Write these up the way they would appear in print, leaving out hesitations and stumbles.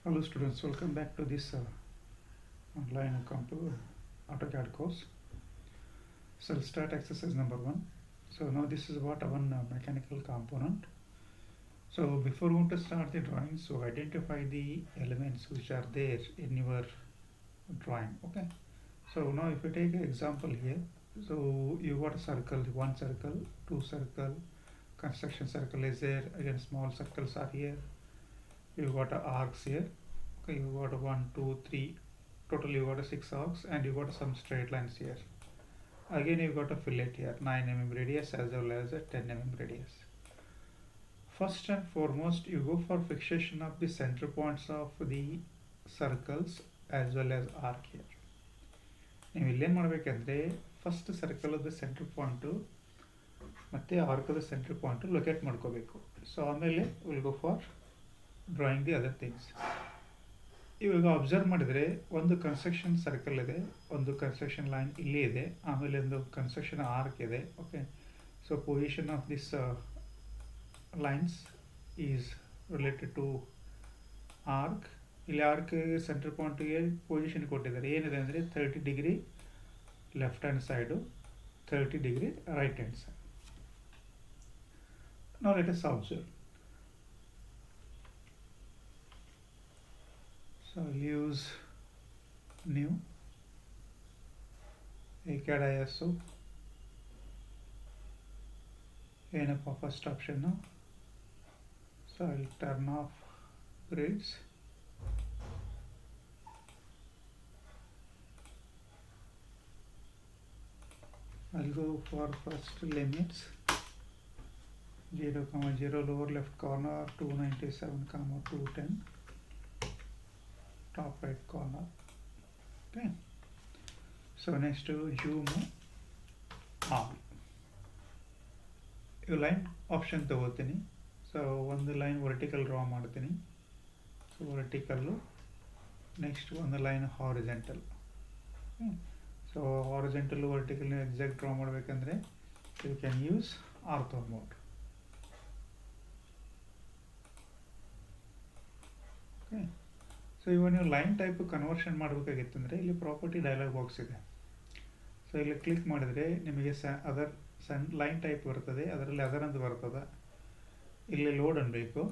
Hello students, welcome back to this online AutoCAD course. So I'll start exercise number 1. So now this is what one mechanical component. So before we want to start the drawing, so identify the elements which are there in your drawing. Okay. So now if you take an example here, so you got a circle, one circle, two circle, construction circle is there, again small circles are here, you got arcs here. Okay, you got 1 2 3, total you got 6 arcs, and you got some straight lines here. Again you got a fillet here, 9 mm radius as well as a 10 mm radius. First and foremost, you go for fixation of the center points of the circles as well as arc here. ನೀವು ಇಲ್ಲೇನು ಮಾಡಬೇಕಂದ್ರೆ first ಸರ್ಕಲದ centre point ಮತ್ತು ಆರ್ಕದ centre point locate ಮಾಡ್ಕೋಬೇಕು. So ಆಮೇಲೆ will go for drawing the other things. ಇವಾಗ observe ಮಾಡಿದರೆ ಒಂದು construction circle ಇದೆ, ಒಂದು ಕನ್ಸ್ಟ್ರಕ್ಷನ್ ಲೈನ್ ಇಲ್ಲಿ ಇದೆ, ಆಮೇಲೆ ಒಂದು ಕನ್ಸ್ಟ್ರಕ್ಷನ್ ಆರ್ಕ್ ಇದೆ. Okay, so position of this lines is related to arc. ಇಲ್ಲಿ ಆರ್ಕ್ ಸೆಂಟರ್ ಪಾಯಿಂಟಿಗೆ ಪೊಸಿಷನ್ ಕೊಟ್ಟಿದ್ದಾರೆ. ಏನಿದೆ ಅಂದರೆ 30 degree left hand side, 30 degree right hand side. Now let us observe. So I'll use new ACAD ISO. ಏನಪ್ಪ first option. So I'll turn off grids. I'll go for first limits. 0, 0 lower left corner, 297, 210 top right corner. Okay, so next to zoom all. You line option ತಗೋತೀನಿ. So ಒಂದು line vertical draw ಮಾಡ್ತೀನಿ. So vertical, next ಒಂದು line horizontal. So horizontal vertical exact draw ಮಾಡಬೇಕಂದ್ರೆ you can use ortho mode. Okay, so ಇವಾಗ ನೀವು line type conversion ಮಾಡಬೇಕಾಗಿತ್ತಂದರೆ ಇಲ್ಲಿ property dialog box ಇದೆ. ಸೊ ಇಲ್ಲಿ ಕ್ಲಿಕ್ ಮಾಡಿದರೆ ನಿಮಗೆ ಅದರ್ ಲೈನ್ ಟೈಪ್ ಬರ್ತದೆ, ಅದರಲ್ಲಿ ಅದರ್ ಅಂತ ಬರ್ತದೆ. ಇಲ್ಲಿ ಲೋಡ್ ಅನ್ಬೇಕು.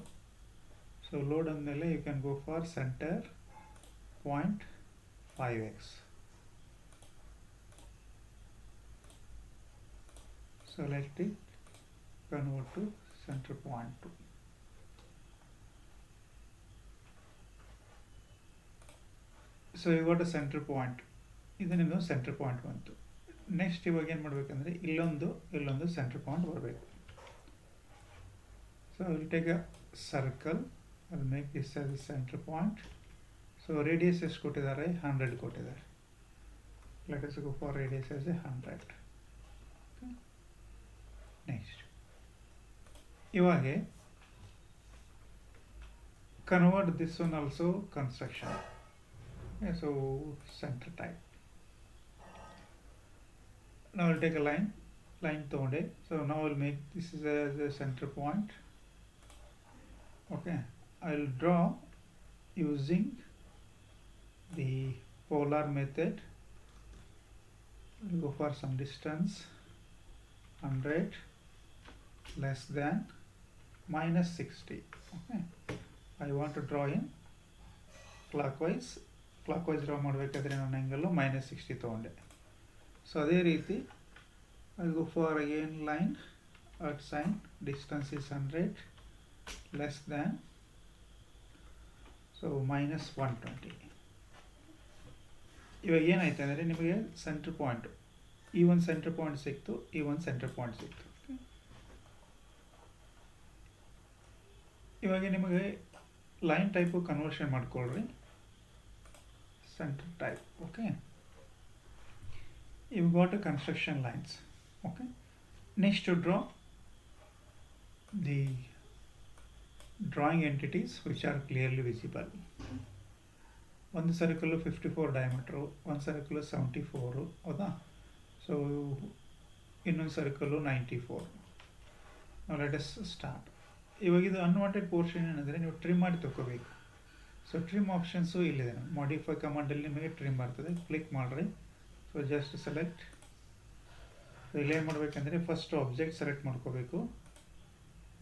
ಸೊ ಲೋಡ್ ಅಂದಮೇಲೆ you can go for centre point 5x. Select it, convert to center point 2. So ಇವಾಗ ಸೆಂಟರ್ ಪಾಯಿಂಟ್ ಇದು ನಿಮ್ಮದು ಸೆಂಟರ್ ಪಾಯಿಂಟ್ ಬಂತು. ನೆಕ್ಸ್ಟ್ ಇವಾಗ ಏನು ಮಾಡಬೇಕಂದ್ರೆ ಇಲ್ಲೊಂದು ಸೆಂಟರ್ ಪಾಯಿಂಟ್ ಬರಬೇಕು. So will take a circle, will make this as a center point. So radius ಎಷ್ಟು ಕೊಟ್ಟಿದ್ದಾರೆ? 100 ಕೊಟ್ಟಿದ್ದಾರೆ. Let us go for radius as a 100. Next ಇವಾಗ convert this one also construction. So center type. Now I'll take a line ತೊಗೊಂಡೆ. So now I'll make this is as a center point. Okay, I'll draw using the polar method. I'll go for some distance, 100 less than -60. Okay, I want to draw in clockwise draw ಮಾಡಬೇಕಾದ್ರೆ ನಾನು angle -60 ತೊಗೊಂಡೆ. So ಅದೇ ರೀತಿ I go for again line at sign, distance is 100 less than, so -120. ಇವಾಗ ಏನಾಯ್ತು ಅಂದರೆ ನಿಮಗೆ centre point ಈ ಒಂದು ಸೆಂಟ್ರ್ ಪಾಯಿಂಟ್ ಸಿಕ್ತು, ಈ ಒಂದು ಸೆಂಟ್ರ್ ಪಾಯಿಂಟ್ ಸಿಕ್ತು. ಇವಾಗ ನಿಮಗೆ ಲೈನ್ ಟೈಪು ಕನ್ವರ್ಷನ್ ಮಾಡ್ಕೊಳ್ರಿ, center type. Okay, you've got a construction lines. Okay, next to draw the drawing entities which are clearly visible. One circle 54 diameter, one circle 74 ಹೌದಾ. So ಇನ್ನೊಂದು circle 94. ನಾವು let us start. ಇವಾಗ ಇದು unwanted portion ಏನಂದರೆ ನೀವು trim ಮಾಡಿ ತಗೋಬೇಕು. So trim options ಇಲ್ಲಿದೆ, ಮಾಡಿಫೈ ಕಮಾಂಡಲ್ಲಿ ನಿಮಗೆ ಟ್ರಿಮ್ ಬರ್ತದೆ, ಕ್ಲಿಕ್ ಮಾಡಿರಿ. So just select. ಸೊ ಇಲ್ಲಿ ಏನು ಮಾಡಬೇಕಂದ್ರೆ ಫಸ್ಟ್ ಆಬ್ಜೆಕ್ಟ್ ಸೆಲೆಕ್ಟ್ ಮಾಡ್ಕೋಬೇಕು,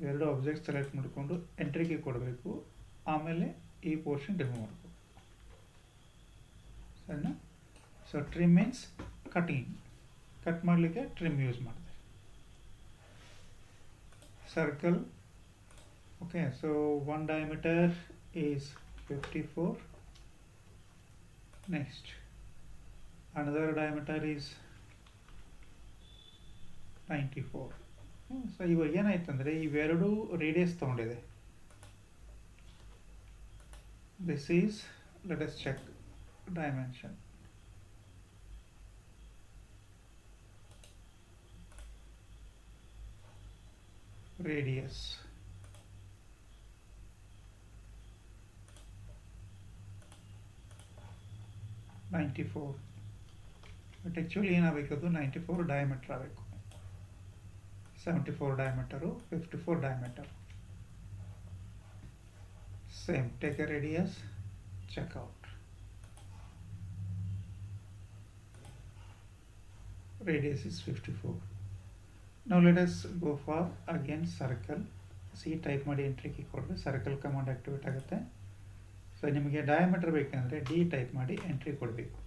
ಎರಡು ಆಬ್ಜೆಕ್ಟ್ ಸೆಲೆಕ್ಟ್ ಮಾಡಿಕೊಂಡು ಎಂಟ್ರಿಗೆ ಕೊಡಬೇಕು, ಆಮೇಲೆ ಈ ಪೋರ್ಷನ್ ರಿಮೂವ್ ಮಾಡಬೇಕು. ಸರಿನಾ? So trim means cutting, cut ಮಾಡಲಿಕ್ಕೆ ಟ್ರಿಮ್ ಯೂಸ್ ಮಾಡಿದೆ. Circle, okay, so one diameter is 54. Next, another diameter is 94. So ಇವಾಗ ಏನಾಯ್ತಂದರೆ ಇವೆರಡು ರೇಡಿಯಸ್ ತೊಗೊಂಡಿದೆ. This is, let us check dimension. Radius, $94, but actually ಏನಾಗಬೇಕದು 94 ಡಯಾಮೀಟರ್ ಆಗಬೇಕು. 74 diameter, 54 diameter. Same, take a radius, check out. Radius is 54. Now let us go for again circle. C type ಮಾಡಿ entry key ಕೊಟ್ಟರೆ circle command activate ಆಗುತ್ತೆ. So ನಿಮಗೆ diameter ಬೇಕಂದರೆ D type ಮಾಡಿ entry ಕೊಡಬೇಕು.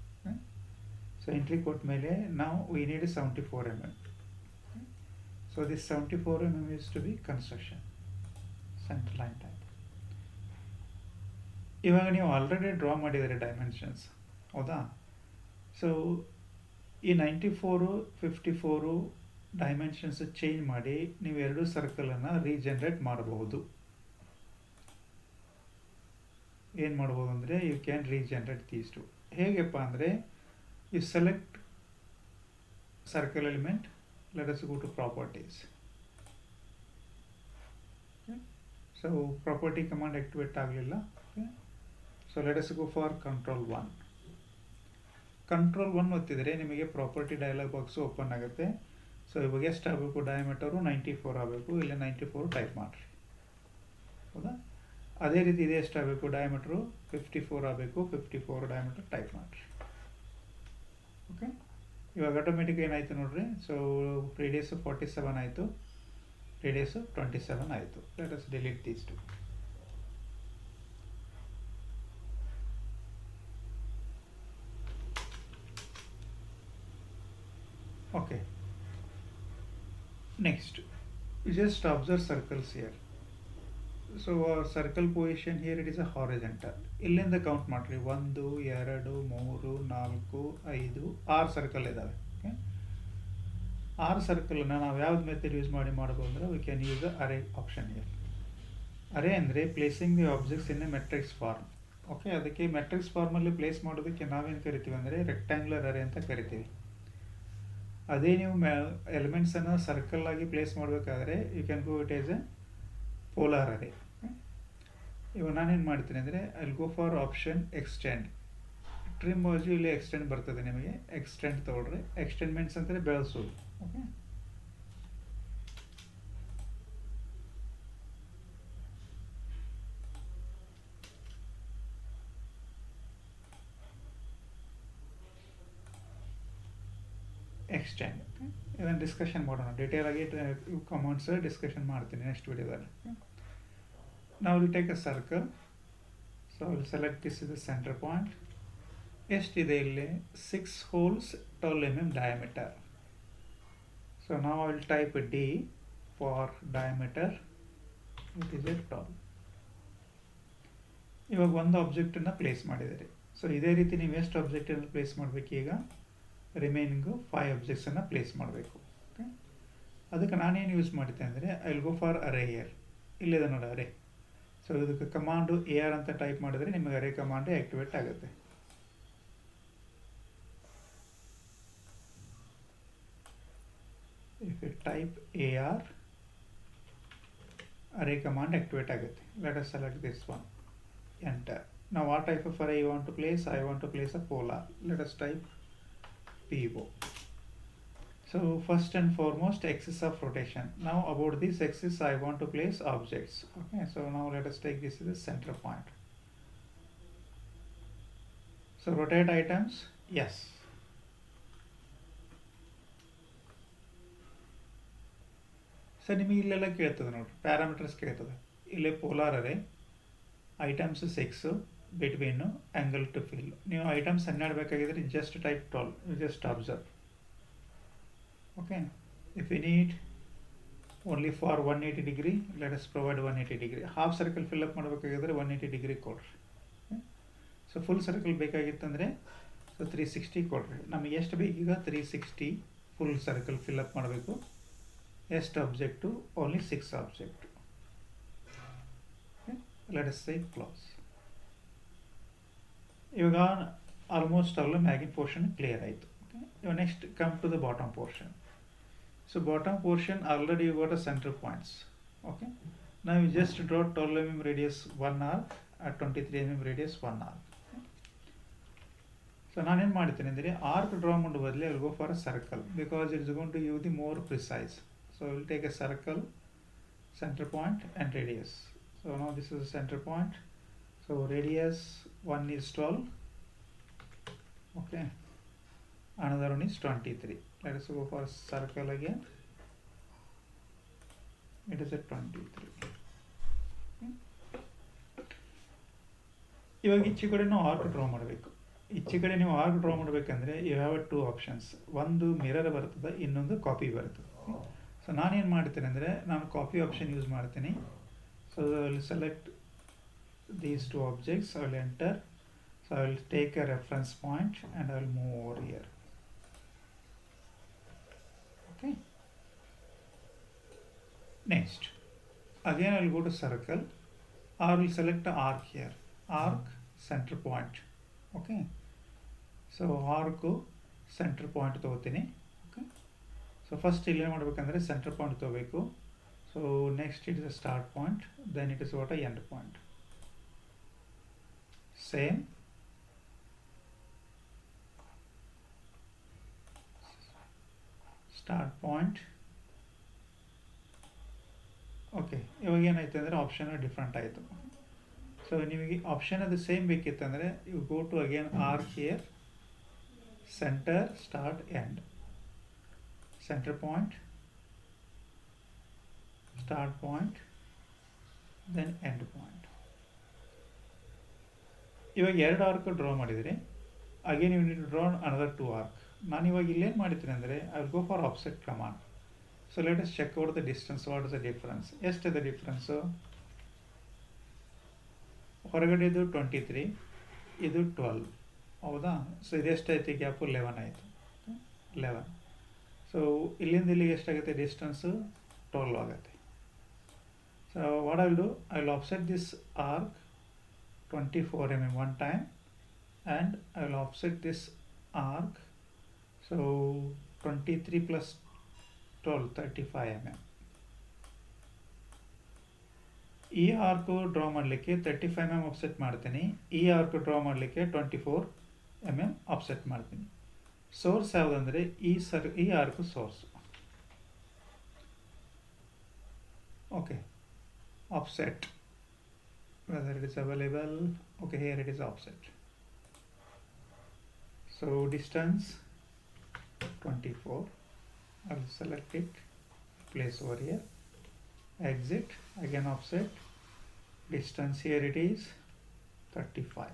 So entry ಕೊಟ್ಟ ಮೇಲೆ ನಾವು we need 74 mm. So this 74 mm is to be construction centre line type. ಇವಾಗ ನೀವು ಆಲ್ರೆಡಿ ಡ್ರಾ ಮಾಡಿದರೆ ಡೈಮೆನ್ಷನ್ಸ್, ಹೌದಾ? ಸೊ ಈ 94, 54 ಡೈಮೆನ್ಷನ್ಸ್ ಚೇಂಜ್ ಮಾಡಿ ನೀವು ಎರಡು ಸರ್ಕಲನ್ನು ರೀಜನ್ರೇಟ್ ಮಾಡಬಹುದು. ಏನು ಮಾಡ್ಬೋದು ಅಂದರೆ you can regenerate these two. ಹೇಗೆಪ್ಪ ಅಂದರೆ you select circle element, let us go to properties. So property command activate ಆಗಲಿಲ್ಲ. So let us go for Ctrl+1. Ctrl+1 ಒತ್ತಿದರೆ ನಿಮಗೆ ಪ್ರಾಪರ್ಟಿ ಡೈಲಾಗ್ ಬಾಕ್ಸು ಓಪನ್ ಆಗುತ್ತೆ. ಸೊ ಇವಾಗ ಎಷ್ಟು ಆಗಬೇಕು, ಡಯಾಮೀಟರು 94 ಆಗಬೇಕು. ಇಲ್ಲ 94 ಟೈಪ್ ಮಾಡಿರಿ, ಹೌದಾ? ಅದೇ ರೀತಿ ಇದೆ ಎಷ್ಟಾಗಬೇಕು, ಡಯಾಮೀಟ್ರು 54 ಆಗಬೇಕು. 54 ಡಯಾಮೀಟರ್ ಟೈಪ್ ಮಾಡಿರಿ. ಓಕೆ, ಇವಾಗ ಆಟೋಮೆಟಿಕ್ ಏನಾಯಿತು ನೋಡ್ರಿ. ಸೊ ರೇಡಿಯಸ್ಸು 47 ಆಯಿತು, ರೇಡಿಯಸ್ಸು 27 ಆಯಿತು. Let us delete these two. Okay, next you just observe circles here. So our circle position here, it is a horizontal. ಇಲ್ಲಿಂದ ಕೌಂಟ್ ಮಾಡಿರಿ, 1 2 3 4 5 6 ಸರ್ಕಲ್ ಇದ್ದಾವೆ. ಓಕೆ, 6 ಸರ್ಕಲನ್ನು ನಾವು ಯಾವ್ದು ಮೆಥಡ್ ಯೂಸ್ ಮಾಡಬಹುದು ಅಂದರೆ we can use the array option here. Array ಅಂದರೆ placing the objects in a matrix form. Okay, ಅದಕ್ಕೆ matrix ಫಾರ್ಮಲ್ಲಿ ಪ್ಲೇಸ್ ಮಾಡೋದಕ್ಕೆ ನಾವೇನು ಕರಿತೀವಿ ಅಂದರೆ ರೆಕ್ಟ್ಯಾಂಗ್ಯುಲರ್ ಅರೇ ಅಂತ ಕರಿತೀವಿ. ಅದೇ ನೀವು ಎಲಿಮೆಂಟ್ಸನ್ನು ಸರ್ಕಲ್ ಆಗಿ ಪ್ಲೇಸ್ ಮಾಡಬೇಕಾದ್ರೆ you can go it is a polar array. ಇವಾಗ ನಾನೇನು ಮಾಡ್ತೀನಿ ಅಂದರೆ I will go for option extend. Trim ಬಾಜು ಇಲ್ಲಿ ಎಕ್ಸ್ಟೆಂಡ್ ಬರ್ತದೆ, ನಿಮಗೆ ಎಕ್ಸ್ಟೆಂಡ್ ತೊಗೊಳ್ರಿ. ಎಕ್ಸ್ಟೆಂಡ್ ಮೀನ್ಸ್ ಅಂದರೆ ಬೆಳೆಸೋದು. Okay, extend. ಇದನ್ನು ಡಿಸ್ಕಷನ್ ಮಾಡೋಣ ಡೀಟೇಲ್ ಆಗಿ. ಕಮಾಂಡ್ಸ್ ಡಿಸ್ಕಷನ್ ಮಾಡ್ತೀನಿ ನೆಕ್ಸ್ಟ್ ವಿಡಿಯೋದಲ್ಲಿ. ನಾವು will take a circle. So will select this is the centre point. ಎಷ್ಟಿದೆ ಇಲ್ಲಿ, 6 holes 12 mm ಡಯಾಮೀಟರ್. ಸೊ ನಾವು I will type D for diameter, it is A 12. ಇವಾಗ ಒಂದು ಆಬ್ಜೆಕ್ಟನ್ನು ಪ್ಲೇಸ್ ಮಾಡಿದ್ದೀರಿ. ಸೊ ಇದೇ ರೀತಿ ನೀವು ಎಷ್ಟು ಆಬ್ಜೆಕ್ಟನ್ನು ಪ್ಲೇಸ್ ಮಾಡಬೇಕು, ಈಗ ರಿಮೈನಿಂಗು 5 ಆಬ್ಜೆಕ್ಟ್ಸನ್ನು ಪ್ಲೇಸ್ ಮಾಡಬೇಕು. ಓಕೆ, ಅದಕ್ಕೆ ನಾನೇನು ಯೂಸ್ ಮಾಡ್ತೇನೆ ಅಂದರೆ I will go for array here. ಇಲ್ಲಿದೆ ನೋಡಿ ಅರೇ. ಸೊ ಇದಕ್ಕೆ ಕಮಾಂಡು AR ಅಂತ ಟೈಪ್ ಮಾಡಿದರೆ ನಿಮಗೆ ಅರೇ ಕಮಾಂಡು ಆ್ಯಕ್ಟಿವೇಟ್ ಆಗುತ್ತೆ. If you type AR, array command activate ಆಗುತ್ತೆ. Let us select this one, enter. Now what type of array you want to place? I want to place a polar. Let us type PO. So first and foremost, axis of rotation. Now about this axis I want to place objects. Okay, so now let us take this as a center point. So rotate items, yes. So ನಿಮಗೆ ಇಲ್ಲೆಲ್ಲ ಕೇಳ್ತದೆ ನೋಡಿ, parameters ಕೇಳ್ತದೆ. ಇಲ್ಲೇ polar array, items 6, between, angle to fill. ನೀವು items 12 ಬೇಕಾಗಿದ್ರೆ just type 12, just observe. Okay, if you need only for 180 degree, let us provide 180 degree. Half circle fill up ಮಾಡಬೇಕಾಗಿದ್ರೆ 180 degree ಕೊಡ್ರಿ. ಸೊ ಫುಲ್ ಸರ್ಕಲ್ ಬೇಕಾಗಿತ್ತಂದರೆ so 360 ಕೊಡ್ರಿ. ನಮಗೆ ಎಷ್ಟು ಬೇಕೀಗ 360 full circle fill up ಮಾಡಬೇಕು. ಎಷ್ಟು object? Only 6 object. Let us say close. ಇವಾಗ almost all margin portion clear ಆಯಿತು. ಇವಾಗ next come to the bottom portion. So bottom portion already you got a center points. Okay, now you just draw 12 mm radius 1 arc at 23 mm radius 1 arc. So ನಾನು ಏನು ಮಾಡ್ತೀನಿ ಅಂದರೆ arc draw ಮಾಡೋ ಬದಲು I will go for a circle because it is going to give the more precise. So I will take a circle, center point and radius. So now this is the center point. So radius 1 is 12. Okay, another one is 23. Let us go for a circle again. It is at 23. ಇವಾಗ ಈಚೆ ಕಡೆ ನಾವು arc draw ಮಾಡಬೇಕು. ಈಚೆ ಕಡೆ ನೀವು arc draw ಮಾಡಬೇಕಂದ್ರೆ you have 2 options. ಒಂದು ಮಿರರ್ ಬರ್ತದೆ, ಇನ್ನೊಂದು ಕಾಪಿ ಬರ್ತದೆ. ಸೊ ನಾನೇನು ಮಾಡ್ತೀನಿ ಅಂದರೆ ನಾನು ಕಾಪಿ ಆಪ್ಷನ್ ಯೂಸ್ ಮಾಡ್ತೀನಿ. So I will select these 2 objects. I will enter. So I will take A reference point and I will move over here. Okay. Next, again I will go to circle, or I will select the arc here. Arc, center point. Okay. So arc center point ತಗೋತೀನಿ. Okay. So first ಇಲ್ಲಿ ಏನು ಮಾಡಬೇಕಂದ್ರೆ center point ತಗೋಬೇಕು. So next it is a start point, then it is what a end point. Same. Start point. Okay, ಇವಾಗ ಏನಾಯ್ತು ಅಂದರೆ option different ಆಯಿತು. So ನಿಮಗೆ ಆಪ್ಷನ್ ಅದು ಸೇಮ್ ಬೇಕಿತ್ತಂದರೆ you go to again arc here, center, start, end. Center point, start point, then end point. ಇವಾಗ 2 arc draw ಮಾಡಿದರೆ again you need to draw another 2 arc. ನಾನು ಇವಾಗ ಇಲ್ಲೇನು ಮಾಡಿದ್ದೀನಿ ಅಂದರೆ I will go for offset command. So let us check out the distance. What is the difference? ಎಷ್ಟಿದೆ difference? ಹೊರಗಡೆದು 23, ಇದು 12. ಹೌದಾ? So ಇದೆಷ್ಟಾಯ್ತು gap? 11 ಆಯಿತು. 11. ಸೊ ಇಲ್ಲಿಂದ ಇಲ್ಲಿಗೆ ಎಷ್ಟಾಗುತ್ತೆ ಡಿಸ್ಟೆನ್ಸು? 12 ಆಗುತ್ತೆ. So what I will do, I will offset this arc 24 mm one time and I will offset this arc. So 23 plus 12, 35 mm. ಈ arc draw ಮಾಡಲಿಕ್ಕೆ 35 mm ಆಫ್ಸೆಟ್ ಮಾಡ್ತೀನಿ. ಈ ಆರ್ಕ್ ಡ್ರಾ ಮಾಡಲಿಕ್ಕೆ 24 mm ಆಫ್ಸೆಟ್ ಮಾಡ್ತೀನಿ. Source ಯಾವುದಂದರೆ ಈ arc source. Okay, offset whether it is available. Okay, here it is offset. So distance 24. I will select it, place over here, exit, again offset. Distance here it is 35.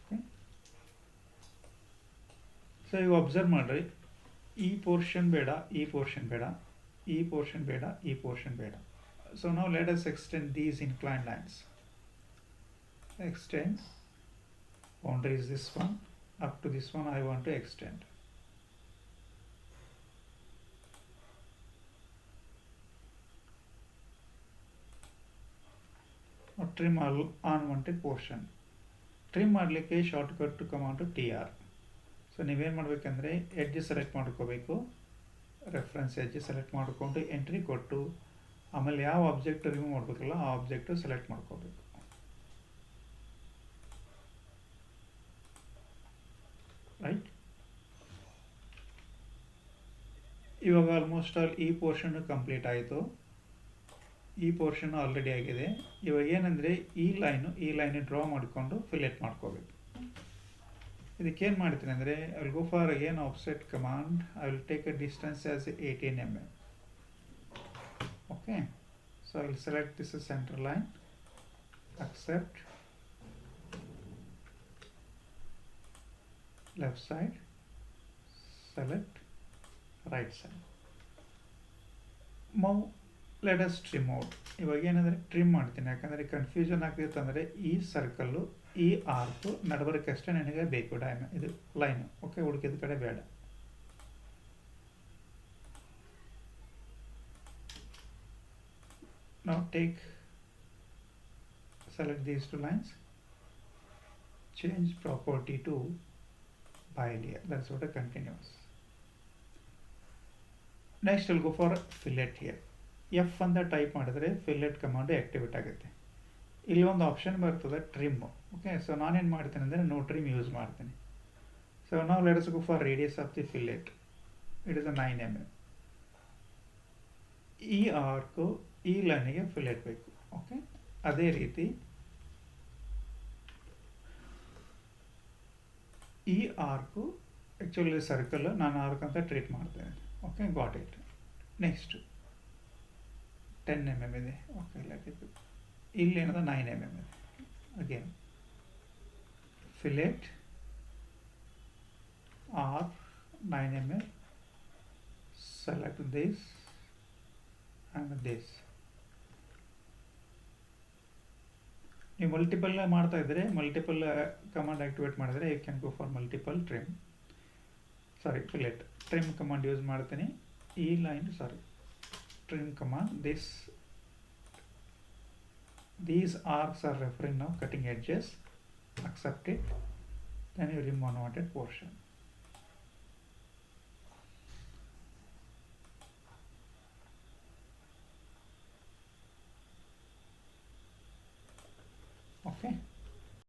Okay. So you observe ಮಾಡ್ರಿ, ಈ portion ಬೇಡ, ಈ portion ಬೇಡ, ಈ portion ಬೇಡ, ಈ portion ಬೇಡ. So now let us extend these inclined lines. Extend. Boundary is this one. Up to this one I want to extend. Now trim all unwanted portion. Trim ಮಾಡಲಿಕ್ಕೆ shortcut to command to TR. So ನೀವೇನು ಮಾಡಬೇಕಂದ್ರೆ edge select ಮಾಡ್ಕೋಬೇಕು. Reference edge select ಮಾಡಿಕೊಂಡು entry ಕೊಟ್ಟು ಆಮೇಲೆ ಯಾವ object remove ಮಾಡಬೇಕಲ್ಲ ಆ ಆಬ್ಜೆಕ್ಟು ಸೆಲೆಕ್ಟ್ ಮಾಡ್ಕೋಬೇಕು. ರೈಟ್. ಇವಾಗ ಆಲ್ಮೋಸ್ಟ್ ಆಲ್ ಈ ಪೋರ್ಷನ್ ಕಂಪ್ಲೀಟ್ ಆಯಿತು. ಈ ಪೋರ್ಷನ್ ಆಲ್ರೆಡಿ ಆಗಿದೆ. ಇವಾಗ ಏನಂದರೆ ಈ ಲೈನ್ ಡ್ರಾ ಮಾಡಿಕೊಂಡು ಫಿಲೆಟ್ ಮಾಡ್ಕೋಬೇಕು. ಇದಕ್ಕೇನು ಮಾಡ್ತೀನಿ ಅಂದರೆ I will go for again offset command. I will take a distance as 18 mm. Okay, so I will select this as center line, accept, left side, select, right side. Now let us trim out. ಇವಾಗ ಏನಂದರೆ trim ಮಾಡ್ತೀನಿ, ಯಾಕಂದರೆ confusion ಆಗ್ತಿತ್ತು. ಅಂದರೆ ಈ circle ಈ arc ನಡಬರಕ್ಕಷ್ಟೇ ನನಗೆ ಬೇಕು ಇದು ಲೈನು. ಓಕೆ, ಹುಡುಕಿದ ಕಡೆ ಬೇಡ. Now select these two lines, change property to bilayer. That's what a continuous. Next we'll go for fillet here. F ಅಂತ ಟೈಪ್ ಮಾಡಿದ್ರೆ ಫಿಲೆಟ್ ಕಮಾಂಡ್ ಆಕ್ಟಿವೇಟ್ ಆಗುತ್ತೆ. ಇಲ್ಲಿ ಒಂದು ಆಪ್ಷನ್ ಬರ್ತದೆ ಟ್ರಿಮ್. ಓಕೆ, ಸೊ ನಾನೇನು ಮಾಡ್ತೀನಿ ಅಂದರೆ ನೋ ಟ್ರಿಮ್ ಯೂಸ್ ಮಾಡ್ತೀನಿ. ಸೊ ನಾವು let us go for radius of the fillet. It is 9 mm. ಈ ಆರ್ಕು ಈ ಲೈನಿಗೆ ಫಿಲೆಟ್ ಬೇಕು. ಓಕೆ, ಅದೇ ರೀತಿ ಈ ಆರ್ಕು ಆ್ಯಕ್ಚುಲಿ ಸರ್ಕಲ್ ನಾನು ಆರ್ಕ್ ಅಂತ ಟ್ರೀಟ್ ಮಾಡ್ತೇನೆ. Okay, got it. Next 10 mm ಇದೆ. ಓಕೆ, ಇಲ್ಲಿ ಏನದ 9 mm ಇದೆ. Again fillet R 9 mm, select this and this. ನೀವು ಮಲ್ಟಿಪಲ್ ಮಾಡ್ತಾ ಇದ್ದರೆ, ಮಲ್ಟಿಪಲ್ ಕಮಾಂಡ್ ಆಕ್ಟಿವೇಟ್ ಮಾಡಿದ್ರೆ you can go for multiple trim. Fillet trim command use ಮಾಡ್ತೀನಿ. ಈ line trim command. These arcs are referring now cutting edges. Accept it. Then you remove unwanted portion. Okay.